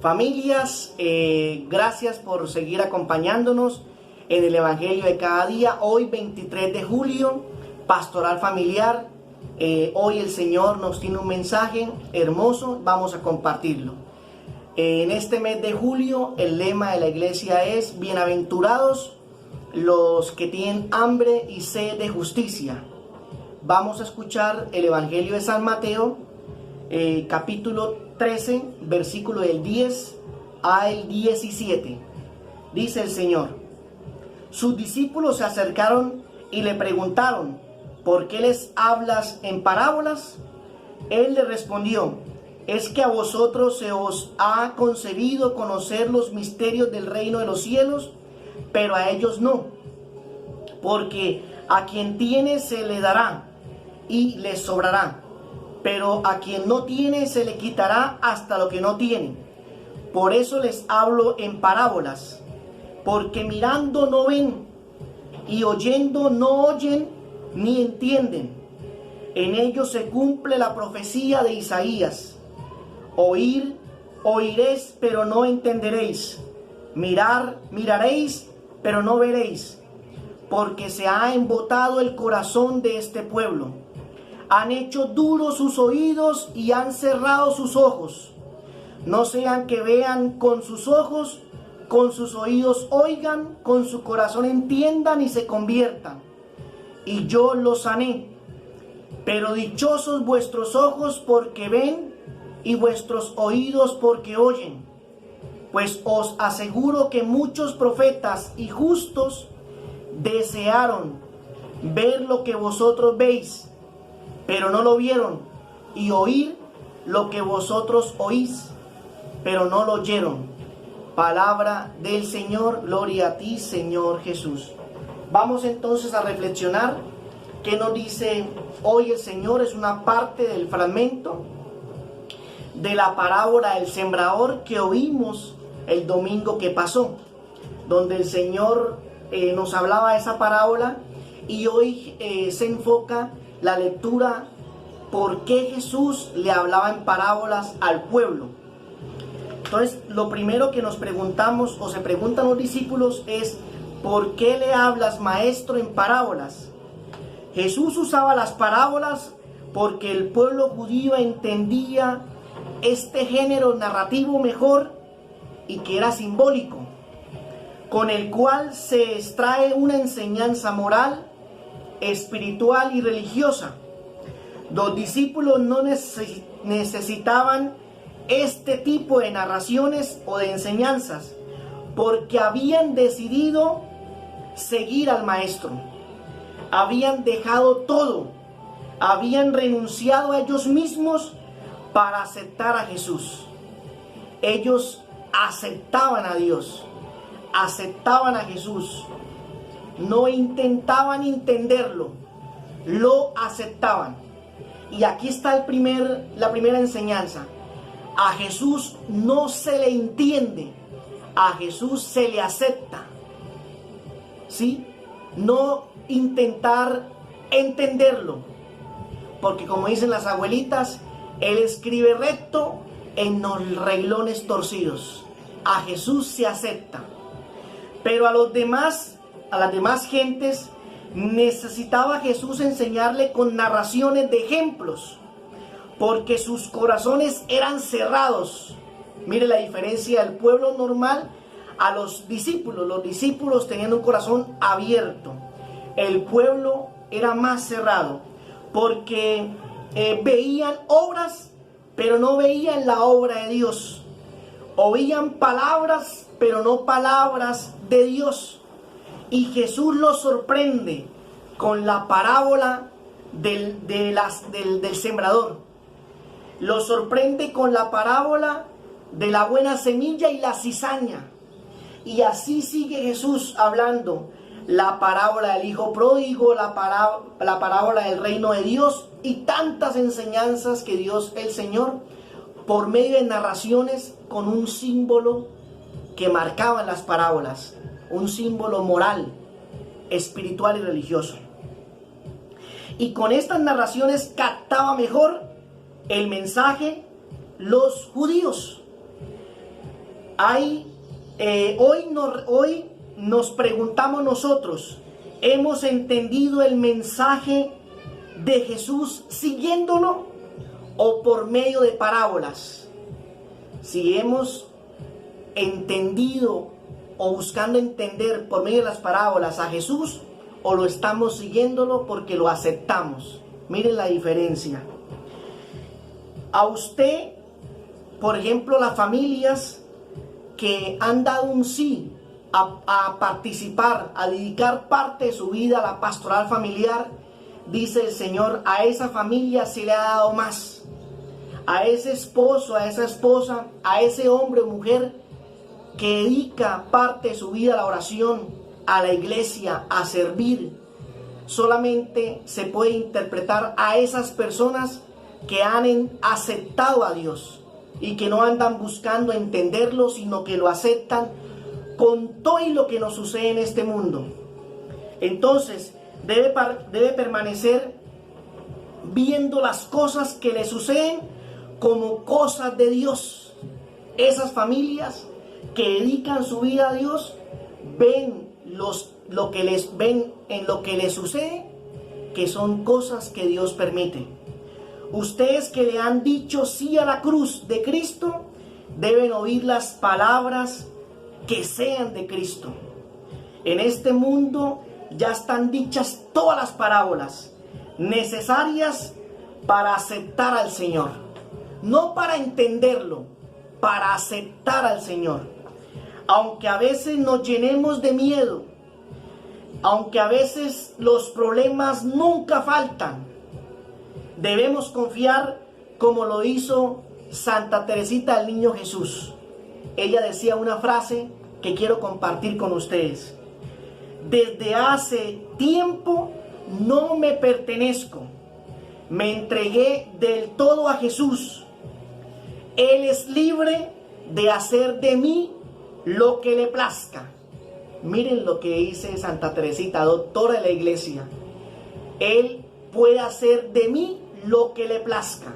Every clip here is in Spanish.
Familias, gracias por seguir acompañándonos en el Evangelio de cada día. Hoy 23 de julio, Pastoral Familiar. Hoy el Señor nos tiene un mensaje hermoso, vamos a compartirlo. En este mes de julio el lema de la iglesia es: bienaventurados los que tienen hambre y sed de justicia. Vamos a escuchar el Evangelio de San Mateo, capítulo 13, versículo del 10 al 17. Dice el Señor: sus discípulos se acercaron y le preguntaron: ¿por qué les hablas en parábolas? Él le respondió: es que a vosotros se os ha concedido conocer los misterios del reino de los cielos, pero a ellos no. Porque a quien tiene se le dará y le sobrará, pero a quien no tiene se le quitará hasta lo que no tiene. Por eso les hablo en parábolas, porque mirando no ven, y oyendo no oyen ni entienden. En ellos se cumple la profecía de Isaías: oír, oiréis, pero no entenderéis. Mirar, miraréis, pero no veréis. Porque se ha embotado el corazón de este pueblo. Han hecho duros sus oídos y han cerrado sus ojos. No sean que vean con sus ojos, con sus oídos oigan, con su corazón entiendan y se conviertan. Y yo los sané. Pero dichosos vuestros ojos porque ven y vuestros oídos porque oyen. Pues os aseguro que muchos profetas y justos desearon ver lo que vosotros veis, pero no lo vieron, y oír lo que vosotros oís, pero no lo oyeron. Palabra del Señor. Gloria a ti, Señor Jesús. Vamos entonces a reflexionar qué nos dice hoy el Señor. Es una parte del fragmento de la parábola del sembrador que oímos el domingo que pasó, donde el Señor nos hablaba de esa parábola, y hoy se enfoca la lectura por qué Jesús le hablaba en parábolas al pueblo. Entonces, lo primero que nos preguntamos o se preguntan los discípulos es: ¿por qué le hablas, maestro, en parábolas? Jesús usaba las parábolas porque el pueblo judío entendía este género narrativo mejor, y que era simbólico, con el cual se extrae una enseñanza moral, espiritual y religiosa. Los discípulos no necesitaban este tipo de narraciones o de enseñanzas, porque habían decidido seguir al Maestro. Habían dejado todo, habían renunciado a ellos mismos para aceptar a Jesús. Ellos aceptaban a Dios, aceptaban a Jesús, no intentaban entenderlo, lo aceptaban. Y aquí está la primera enseñanza: a Jesús no se le entiende, a Jesús se le acepta. ¿Sí? No intentar entenderlo, porque como dicen las abuelitas, Él escribe recto en los renglones torcidos. A Jesús se acepta. Pero a las demás gentes necesitaba Jesús enseñarle con narraciones de ejemplos, porque sus corazones eran cerrados. Mire la diferencia del pueblo normal a los discípulos. Los discípulos tenían un corazón abierto. El pueblo era más cerrado, porque veían obras, pero no veían la obra de Dios. Oían palabras, pero no palabras de Dios. Y Jesús los sorprende con la parábola del sembrador. Los sorprende con la parábola de la buena semilla y la cizaña. Y así sigue Jesús hablando: la parábola del hijo pródigo, la parábola del reino de Dios, y tantas enseñanzas que Dios, el Señor, por medio de narraciones con un símbolo que marcaban las parábolas, un símbolo moral, espiritual y religioso. Y con estas narraciones captaba mejor el mensaje los judíos. Hoy nos preguntamos nosotros, ¿hemos entendido el mensaje de Jesús siguiéndolo o por medio de parábolas? Si hemos entendido o buscando entender por medio de las parábolas a Jesús, o lo estamos siguiéndolo porque lo aceptamos. Miren la diferencia. A usted, por ejemplo, las familias que han dado un sí a participar, a dedicar parte de su vida a la pastoral familiar, dice el Señor, a esa familia se le ha dado más. A ese esposo, a esa esposa, a ese hombre o mujer que dedica parte de su vida a la oración, a la iglesia, a servir, solamente se puede interpretar a esas personas que han aceptado a Dios y que no andan buscando entenderlo, sino que lo aceptan con todo y lo que nos sucede en este mundo. Entonces debe permanecer viendo las cosas que le suceden como cosas de Dios. Esas familias que dedican su vida a Dios ven lo que les sucede, que son cosas que Dios permite. Ustedes que le han dicho sí a la cruz de Cristo, deben oír las palabras que sean de Cristo. En este mundo ya están dichas todas las parábolas necesarias para aceptar al Señor. No para entenderlo, para aceptar al Señor. Aunque a veces nos llenemos de miedo, aunque a veces los problemas nunca faltan, debemos confiar como lo hizo Santa Teresita del Niño Jesús. Ella decía una frase que quiero compartir con ustedes. Desde hace tiempo no me pertenezco, me entregué del todo a Jesús. Él es libre de hacer de mí lo que le plazca. Miren lo que dice Santa Teresita, doctora de la iglesia. Él puede hacer de mí lo que le plazca.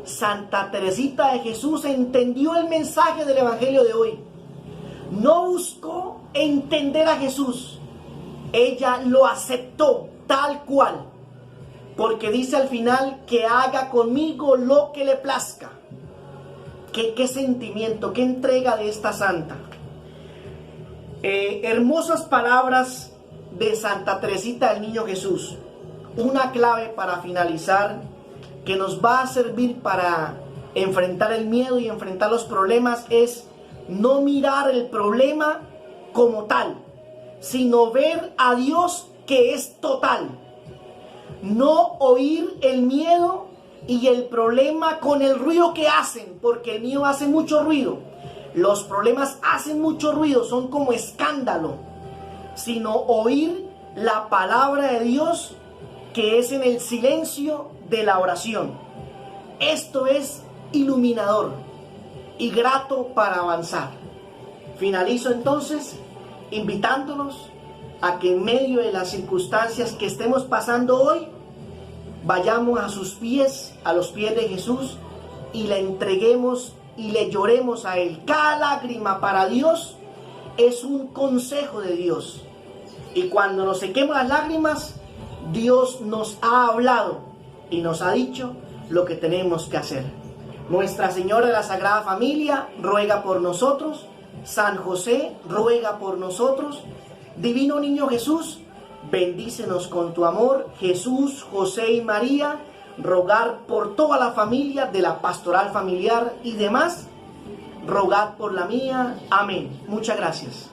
Santa Teresita de Jesús entendió el mensaje del Evangelio de hoy. No buscó entender a Jesús. Ella lo aceptó tal cual. Porque dice al final que haga conmigo lo que le plazca. ¿Qué sentimiento, qué entrega de esta santa? Hermosas palabras de Santa Teresita del Niño Jesús. Una clave para finalizar que nos va a servir para enfrentar el miedo y enfrentar los problemas es no mirar el problema como tal, sino ver a Dios que es total. No oír el miedo y el problema con el ruido que hacen, porque el miedo hace mucho ruido. Los problemas hacen mucho ruido, son como escándalo, sino oír la palabra de Dios que es en el silencio de la oración. Esto es iluminador y grato para avanzar. Finalizo entonces invitándonos a que en medio de las circunstancias que estemos pasando hoy, vayamos a sus pies, a los pies de Jesús, y le entreguemos y le lloremos a Él. Cada lágrima para Dios es un consejo de Dios. Y cuando nos sequemos las lágrimas, Dios nos ha hablado y nos ha dicho lo que tenemos que hacer. Nuestra Señora de la Sagrada Familia ruega por nosotros. San José ruega por nosotros. Divino Niño Jesús, bendícenos con tu amor. Jesús, José y María, rogar por toda la familia de la pastoral familiar y demás. Rogad por la mía. Amén. Muchas gracias.